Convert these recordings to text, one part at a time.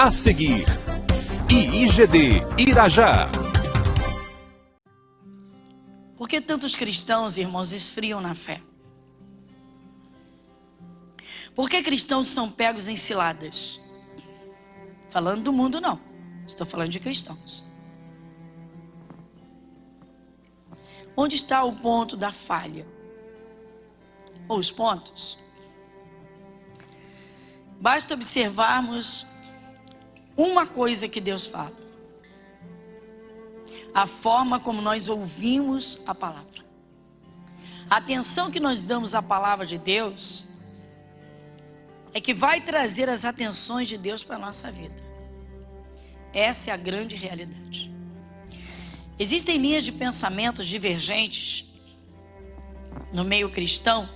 A seguir, IIGD Irajá. Por que tantos cristãos, irmãos, esfriam na fé? Por que cristãos são pegos em ciladas? Falando do mundo, não. Estou falando de cristãos. Onde está o ponto da falha? Ou os pontos? Basta observarmos uma coisa que Deus fala: a forma como nós ouvimos a palavra. A atenção que nós damos à palavra de Deus é que vai trazer as atenções de Deus para a nossa vida. Essa é a grande realidade. Existem linhas de pensamentos divergentes no meio cristão.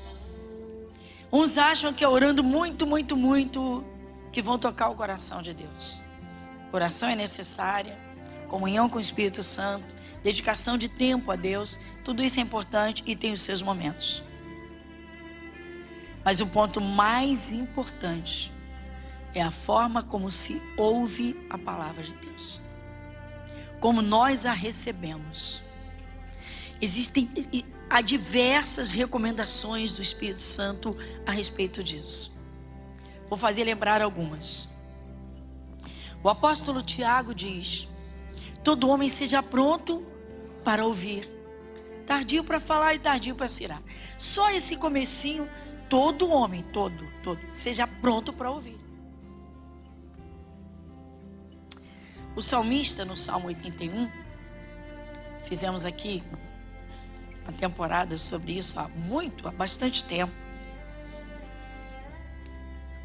Uns acham que é orando muito, que vão tocar o coração de Deus. Oração é necessária, comunhão com o Espírito Santo, dedicação de tempo a Deus, tudo isso é importante e tem os seus momentos. Mas o ponto mais importante é a forma como se ouve a palavra de Deus, como nós a recebemos. Há diversas recomendações do Espírito Santo a respeito disso. Vou fazer lembrar algumas. O apóstolo Tiago diz: todo homem seja pronto para ouvir, tardio para falar e tardio para se irar. Só esse comecinho, todo homem, todo, seja pronto para ouvir. O salmista, no Salmo 81, fizemos aqui uma temporada sobre isso há bastante tempo.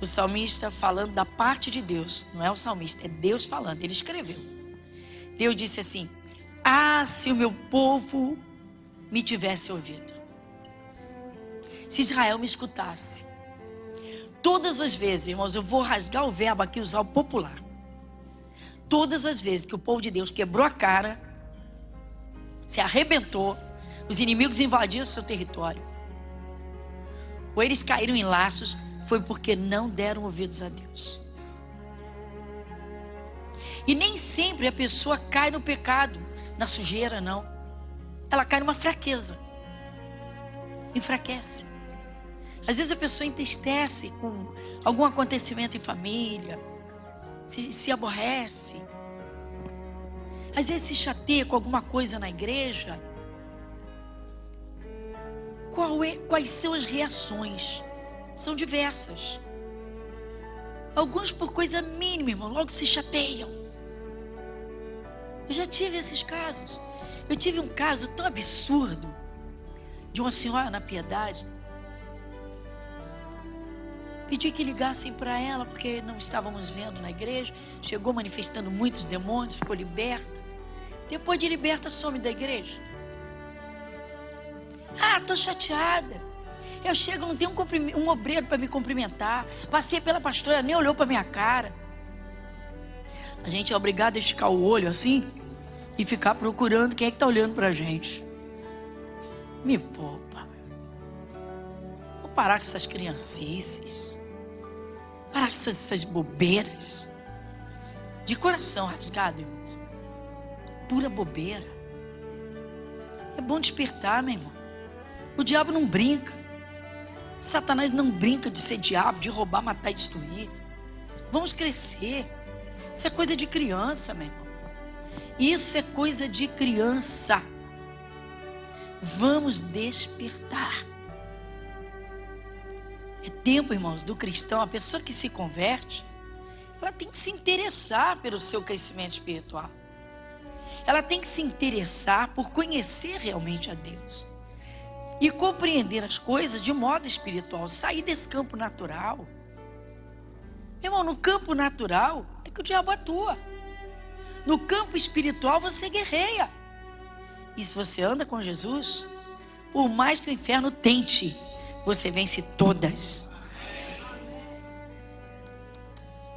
O salmista falando da parte de Deus, não é o salmista, é Deus falando, ele escreveu. Deus disse assim: ah, se o meu povo me tivesse ouvido, se Israel me escutasse. Todas as vezes, irmãos, eu vou rasgar o verbo aqui, usar o popular. Todas as vezes que o povo de Deus quebrou a cara, se arrebentou, os inimigos invadiram o seu território, ou eles caíram em laços, foi porque não deram ouvidos a Deus. E nem sempre a pessoa cai no pecado, na sujeira, não. Ela cai numa fraqueza, enfraquece. Às vezes a pessoa entristece com algum acontecimento em família, se aborrece, às vezes se chateia com alguma coisa na igreja. Quais são as reações? São diversas. Alguns por coisa mínima, irmão, logo se chateiam. Eu já tive esses casos. Eu tive um caso tão absurdo de uma senhora na Piedade. Pedi que ligassem para ela, porque não estávamos vendo na igreja. Chegou manifestando muitos demônios, ficou liberta. Depois de liberta, some da igreja. Ah, estou chateada. Eu chego, não tem um obreiro para me cumprimentar. Passei pela pastora, nem olhou para minha cara. A gente é obrigado a esticar o olho assim e ficar procurando quem é que está olhando para a gente. Me poupa. Vou parar com essas criancices. Parar com essas bobeiras. De coração rasgado, irmãos. Pura bobeira. É bom despertar, meu irmão. O diabo não brinca. Satanás não brinca de ser diabo, de roubar, matar e destruir. Vamos crescer. Isso é coisa de criança, meu irmão. Isso é coisa de criança. Vamos despertar. É tempo, irmãos, do cristão, a pessoa que se converte, ela tem que se interessar pelo seu crescimento espiritual. Ela tem que se interessar por conhecer realmente a Deus e compreender as coisas de modo espiritual, sair desse campo natural. Irmão, no campo natural é que o diabo atua. No campo espiritual você guerreia. E se você anda com Jesus, por mais que o inferno tente, você vence todas.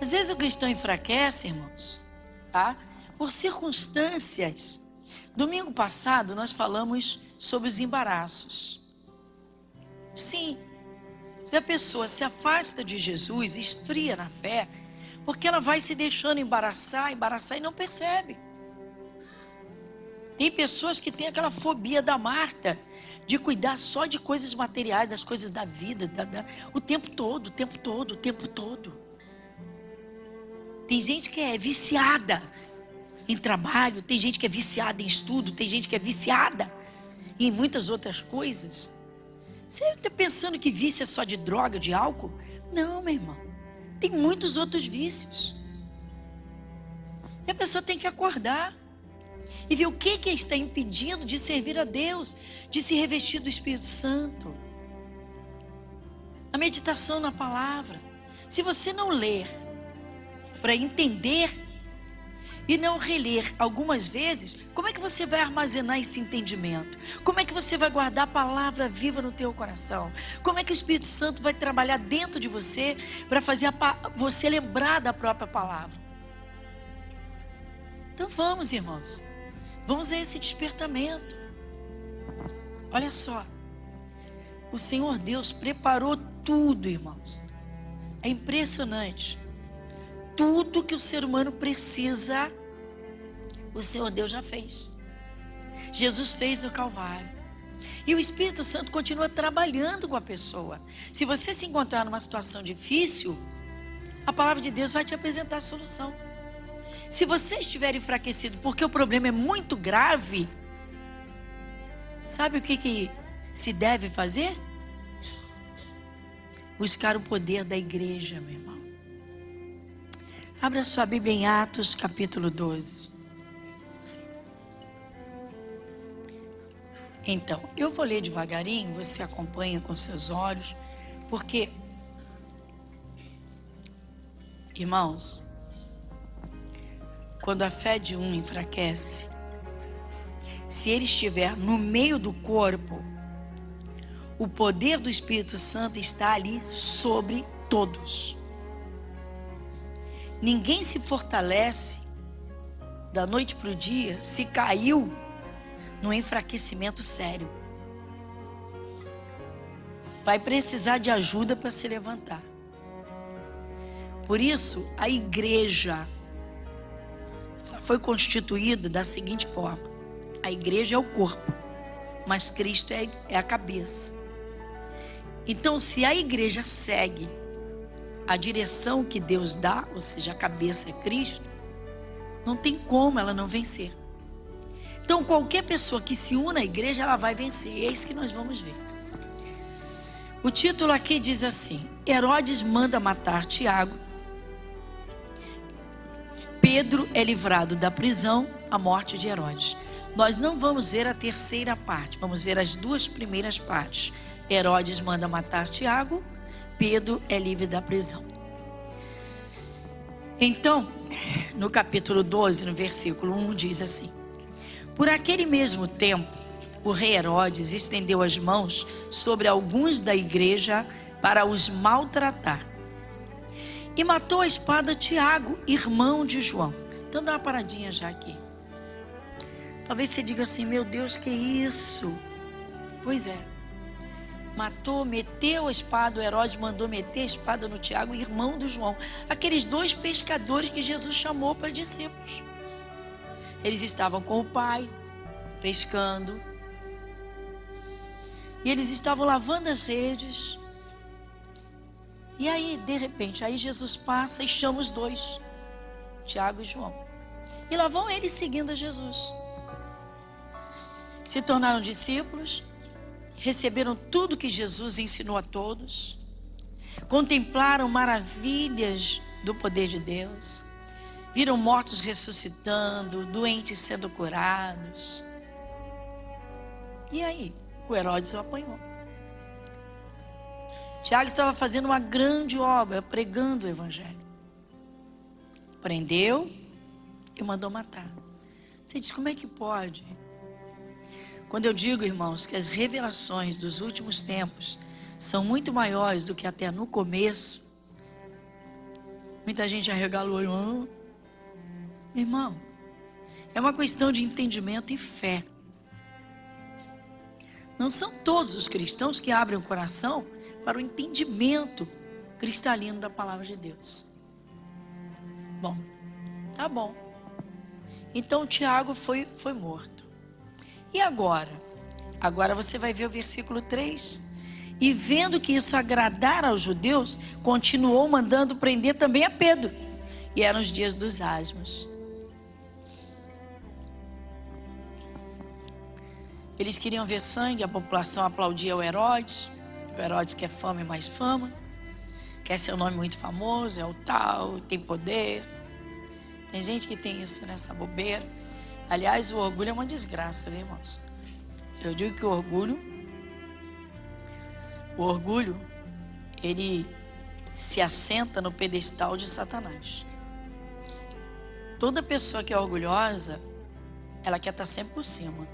Às vezes o cristão enfraquece, irmãos, tá? Por circunstâncias. Domingo passado nós falamos sobre os embaraços. Sim, se a pessoa se afasta de Jesus, esfria na fé, Porque ela vai se deixando embaraçar e não percebe. Tem pessoas que têm aquela fobia da Marta, de cuidar só de coisas materiais, das coisas da vida, o tempo todo, o tempo todo, o tempo todo. Tem gente que é viciada em trabalho, tem gente que é viciada em estudo, tem gente que é viciada em muitas outras coisas. Você está pensando que vício é só de droga, de álcool? Não, meu irmão. Tem muitos outros vícios. E a pessoa tem que acordar e ver o que está impedindo de servir a Deus, de se revestir do Espírito Santo. A meditação na palavra. Se você não ler para entender e não reler algumas vezes, como é que você vai armazenar esse entendimento? Como é que você vai guardar a palavra viva no teu coração? Como é que o Espírito Santo vai trabalhar dentro de você para fazer você lembrar da própria palavra? Então vamos, irmãos, vamos a esse despertamento. Olha só, o Senhor Deus preparou tudo, irmãos. É impressionante. Tudo que o ser humano precisa, o Senhor Deus já fez. Jesus fez no Calvário. E o Espírito Santo continua trabalhando com a pessoa. Se você se encontrar numa situação difícil, a palavra de Deus vai te apresentar a solução. Se você estiver enfraquecido porque o problema é muito grave, sabe o que se deve fazer? Buscar o poder da igreja, meu irmão. Abra sua Bíblia em Atos, capítulo 12. Então, eu vou ler devagarinho, você acompanha com seus olhos, porque, irmãos, quando a fé de um enfraquece, se ele estiver no meio do corpo, o poder do Espírito Santo está ali sobre todos. Ninguém se fortalece da noite para o dia se caiu num enfraquecimento sério. Vai precisar de ajuda para se levantar. Por isso, a igreja foi constituída da seguinte forma: a igreja é o corpo, mas Cristo é a cabeça. Então, se a igreja segue a direção que Deus dá, ou seja, a cabeça é Cristo, não tem como ela não vencer. Então, qualquer pessoa que se una à igreja, ela vai vencer. É isso que nós vamos ver. O título aqui diz assim: Herodes manda matar Tiago. Pedro é livrado da prisão, a morte de Herodes. Nós não vamos ver a terceira parte, vamos ver as duas primeiras partes. Herodes manda matar Tiago, Pedro é livre da prisão. Então, no capítulo 12, no versículo 1, diz assim: Por aquele mesmo tempo, o rei Herodes estendeu as mãos sobre alguns da igreja para os maltratar. E matou a espada Tiago, irmão de João. Então dá uma paradinha já aqui. Talvez você diga assim: meu Deus, que isso? Pois é. Matou, meteu a espada, o Herodes mandou meter a espada no Tiago, irmão do João. Aqueles dois pescadores que Jesus chamou para discípulos. Eles estavam com o pai, pescando. E eles estavam lavando as redes. E aí, de repente, aí Jesus passa e chama os dois, Tiago e João. E lá vão eles seguindo a Jesus. Se tornaram discípulos, receberam tudo que Jesus ensinou a todos, contemplaram maravilhas do poder de Deus, viram mortos ressuscitando, doentes sendo curados. E aí, o Herodes o apanhou. Tiago estava fazendo uma grande obra, pregando o evangelho. Prendeu e mandou matar. Você diz: como é que pode? Quando eu digo, irmãos, que as revelações dos últimos tempos são muito maiores do que até no começo, muita gente arregala o olho. Meu irmão, é uma questão de entendimento e fé. Não são todos os cristãos que abrem o coração para o entendimento cristalino da palavra de Deus. Bom, tá bom. Então Tiago foi morto. E agora? Agora você vai ver o versículo 3. E vendo que isso agradara aos judeus, continuou mandando prender também a Pedro. E eram os dias dos asmos. Eles queriam ver sangue, a população aplaudia o Herodes. O Herodes quer fama e mais fama. Quer seu nome muito famoso, é o tal, tem poder. Tem gente que tem isso nessa bobeira. Aliás, o orgulho é uma desgraça, viu, irmãos? Eu digo que o orgulho, ele se assenta no pedestal de Satanás. Toda pessoa que é orgulhosa, ela quer estar sempre por cima.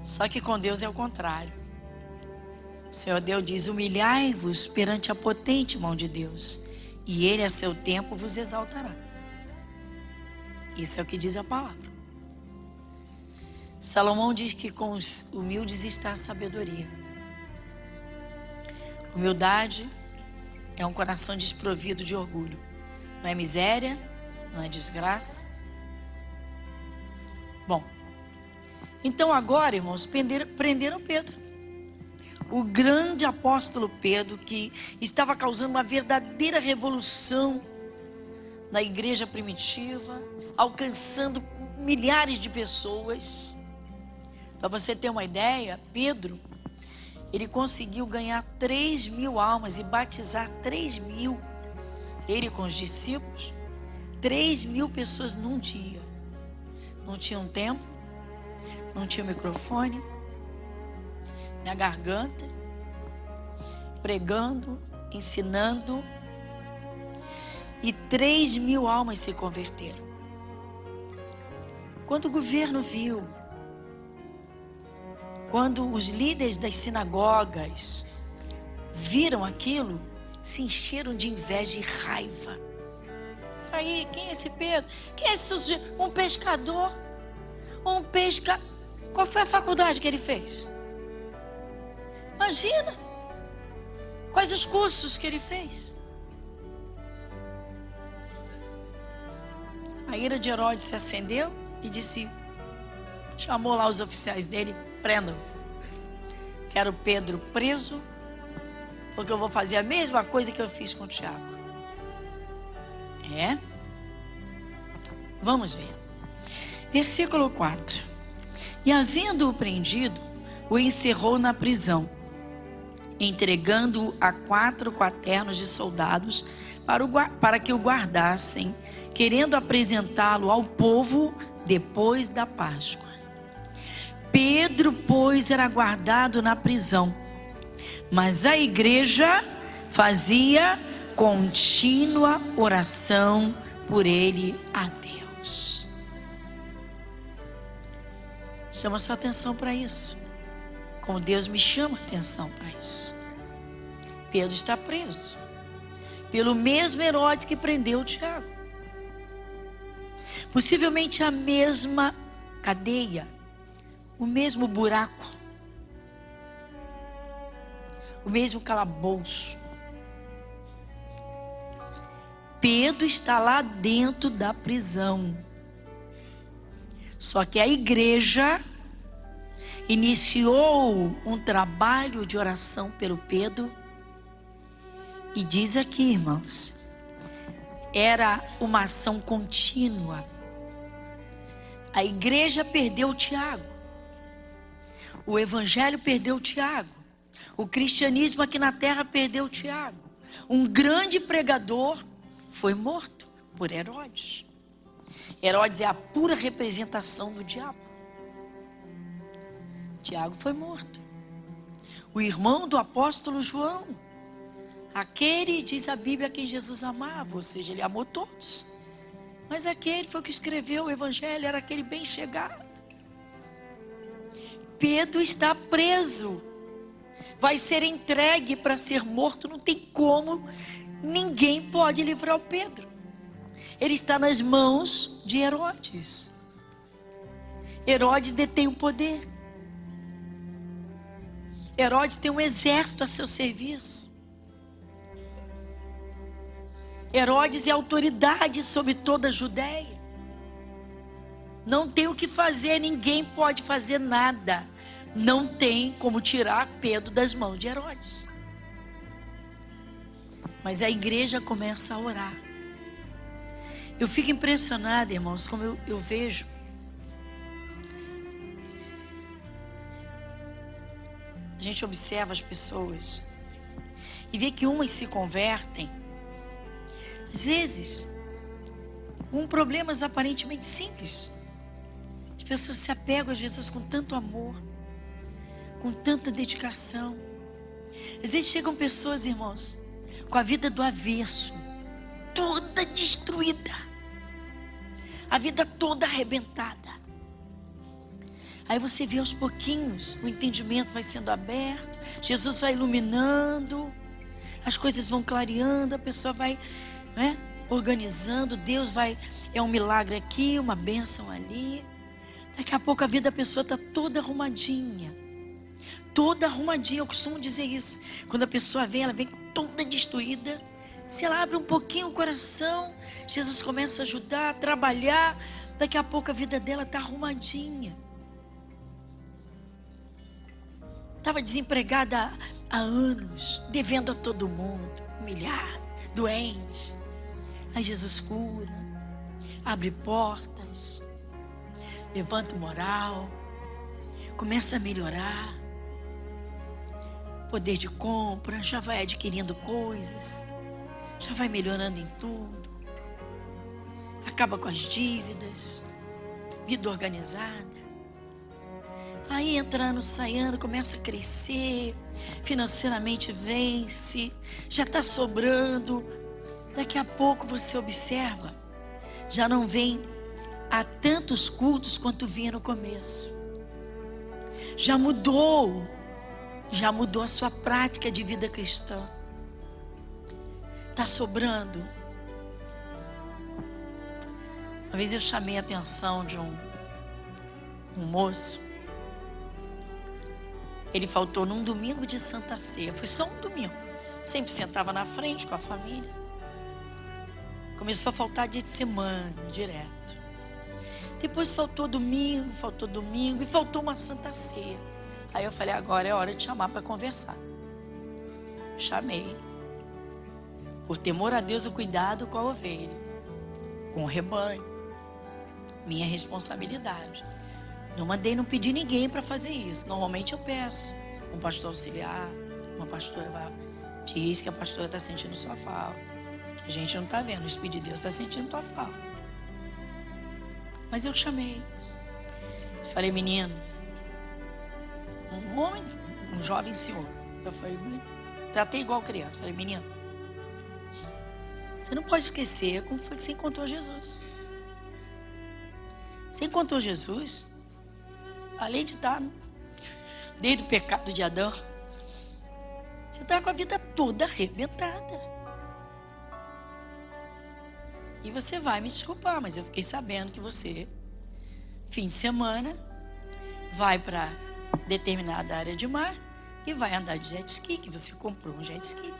Só que com Deus é o contrário. O Senhor Deus diz: humilhai-vos perante a potente mão de Deus, e Ele a seu tempo vos exaltará. Isso é o que diz a palavra. Salomão diz que com os humildes está a sabedoria. Humildade é um coração desprovido de orgulho. Não é miséria, não é desgraça. Bom, então agora, irmãos, prenderam Pedro. O grande apóstolo Pedro, que estava causando uma verdadeira revolução na igreja primitiva, alcançando milhares de pessoas. Para você ter uma ideia, Pedro, ele conseguiu ganhar 3.000 almas e batizar 3.000. Ele com os discípulos, 3.000 pessoas num dia. Não tinha um templo, não tinha microfone, na garganta, pregando, ensinando, e 3.000 almas se converteram. Quando o governo viu, quando os líderes das sinagogas viram aquilo, se encheram de inveja e raiva. Aí, quem é esse Pedro? Quem é esse sujeito? Um pescador? Qual foi a faculdade que ele fez? Imagina. Quais os cursos que ele fez? A ira de Herodes se acendeu e chamou lá os oficiais dele: prendam. Quero Pedro preso, porque eu vou fazer a mesma coisa que eu fiz com o Tiago. Vamos ver. Versículo 4. E havendo-o prendido, o encerrou na prisão, entregando-o a 4 quaternos de soldados para que o guardassem, querendo apresentá-lo ao povo depois da Páscoa. Pedro, pois, era guardado na prisão, mas a igreja fazia contínua oração por ele a Deus. Chama sua atenção para isso. Como Deus me chama a atenção para isso. Pedro está preso pelo mesmo Herodes que prendeu o Tiago. Possivelmente a mesma cadeia, o mesmo buraco, o mesmo calabouço. Pedro está lá dentro da prisão. Só que a igreja iniciou um trabalho de oração pelo Pedro. E diz aqui, irmãos, era uma ação contínua. A igreja perdeu o Tiago. O evangelho perdeu o Tiago. O cristianismo aqui na terra perdeu o Tiago. Um grande pregador foi morto por Herodes. Herodes é a pura representação do diabo. Tiago foi morto. O irmão do apóstolo João, aquele, diz a Bíblia, a quem Jesus amava, ou seja, ele amou todos. Mas aquele foi o que escreveu o evangelho, era aquele bem chegado. Pedro está preso, vai ser entregue para ser morto, não tem como, ninguém pode livrar o Pedro. Ele está nas mãos de Herodes. Herodes detém o poder. Herodes tem um exército a seu serviço. Herodes é autoridade sobre toda a Judéia. Não tem o que fazer, ninguém pode fazer nada. Não tem como tirar Pedro das mãos de Herodes. Mas a igreja começa a orar. Eu fico impressionada, irmãos, como eu vejo. A gente observa as pessoas e vê que umas se convertem, às vezes, com problemas aparentemente simples. As pessoas se apegam a Jesus com tanto amor, com tanta dedicação. Às vezes chegam pessoas, irmãos, com a vida do avesso, toda destruída, a vida toda arrebentada. Aí você vê aos pouquinhos, o entendimento vai sendo aberto, Jesus vai iluminando, as coisas vão clareando, a pessoa vai, né, organizando, Deus vai, é um milagre aqui, uma bênção ali. Daqui a pouco a vida da pessoa está toda arrumadinha. Toda arrumadinha, eu costumo dizer isso. Quando a pessoa vem, ela vem toda destruída. Se ela abre um pouquinho o coração, Jesus começa a ajudar, a trabalhar. Daqui a pouco a vida dela está arrumadinha. Estava desempregada há anos, devendo a todo mundo, humilhada, doente. Aí Jesus cura, abre portas, levanta o moral, começa a melhorar. Poder de compra, já vai adquirindo coisas, já vai melhorando em tudo. Acaba com as dívidas, vida organizada. Aí entrando, saindo, começa a crescer, financeiramente vence, já está sobrando. Daqui a pouco você observa, já não vem a tantos cultos quanto vinha no começo. Já mudou a sua prática de vida cristã. Está sobrando. Uma vez eu chamei a atenção de um moço. Ele faltou num domingo de Santa Ceia. Foi só um domingo. Sempre sentava na frente com a família. Começou a faltar dia de semana, direto. Depois faltou domingo e faltou uma Santa Ceia. Aí eu falei, agora é hora de chamar para conversar. Chamei. Por temor a Deus, o cuidado com a ovelha, com o rebanho. Minha responsabilidade. Não pedi ninguém para fazer isso. Normalmente eu peço um pastor auxiliar, uma pastora diz que a pastora está sentindo sua falta, que a gente não está vendo, o Espírito de Deus está sentindo tua falta. Mas eu chamei. Falei, menino, um homem, um jovem senhor. Eu falei, tratei igual criança. Falei, menino, você não pode esquecer como foi que você encontrou Jesus. Você encontrou Jesus, além de estar desde o pecado de Adão, você está com a vida toda arrebentada. E você vai me desculpar, mas eu fiquei sabendo que você, fim de semana, vai para determinada área de mar e vai andar de jet ski, que você comprou um jet ski.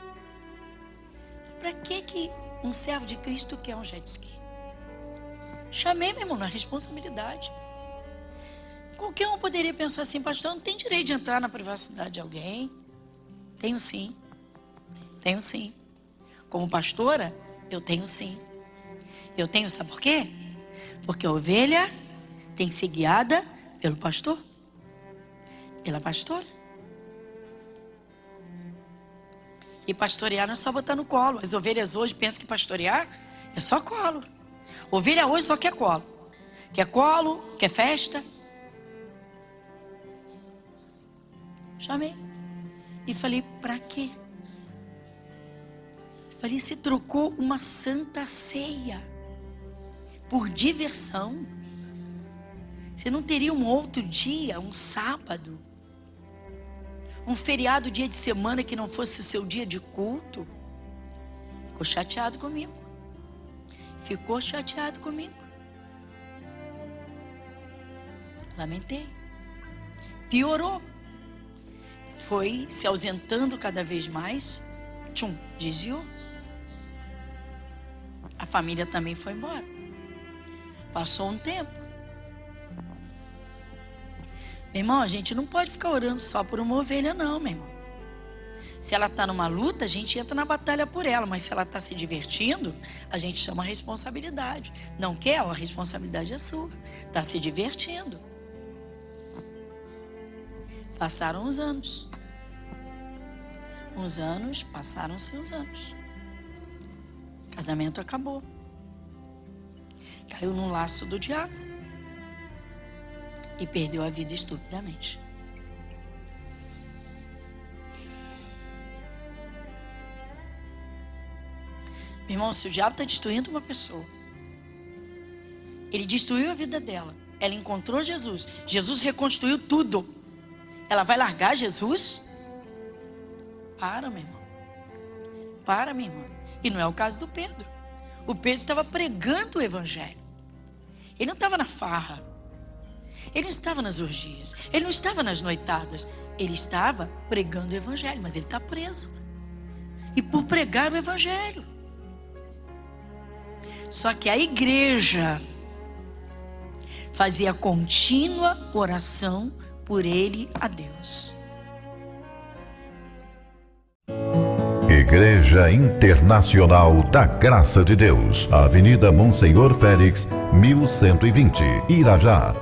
Para que um servo de Cristo quer um jet ski? Chamei, meu irmão, na responsabilidade. Qualquer um poderia pensar assim, pastor, não tem direito de entrar na privacidade de alguém. Tenho sim. Tenho sim. Como pastora, eu tenho sim. Eu tenho, sabe por quê? Porque a ovelha tem que ser guiada pelo pastor, pela pastora. E pastorear não é só botar no colo. As ovelhas hoje pensam que pastorear é só colo. Ovelha hoje só quer colo. Quer colo, quer festa. Chamei. E falei, pra quê? Falei, você trocou uma santa ceia por diversão? Você não teria um outro dia, um sábado, um feriado, dia de semana que não fosse o seu dia de culto? Ficou chateado comigo. Ficou chateado comigo. Lamentei. Piorou. Foi se ausentando cada vez mais. Desviou. família também foi embora. Passou um tempo. Meu irmão, a gente não pode ficar orando só por uma ovelha, não, meu irmão. Se ela está numa luta, a gente entra na batalha por ela. Mas se ela está se divertindo, a gente chama a responsabilidade. Não quer? A responsabilidade é sua. Está se divertindo. Passaram os anos. Uns anos, passaram-se os anos. O casamento acabou. Caiu num laço do diabo. E perdeu a vida estupidamente. Meu irmão, se o diabo está destruindo uma pessoa, ele destruiu a vida dela. Ela encontrou Jesus. Jesus reconstruiu tudo. Ela vai largar Jesus? Para, meu irmão. Para, minha irmã. E não é o caso do Pedro. O Pedro estava pregando o evangelho. Ele não estava na farra. Ele não estava nas orgias. Ele não estava nas noitadas. Ele estava pregando o evangelho, mas ele está preso. E por pregar o evangelho. Só que a igreja fazia contínua oração por ele a Deus. Igreja Internacional da Graça de Deus, Avenida Monsenhor Félix, 1120, Irajá.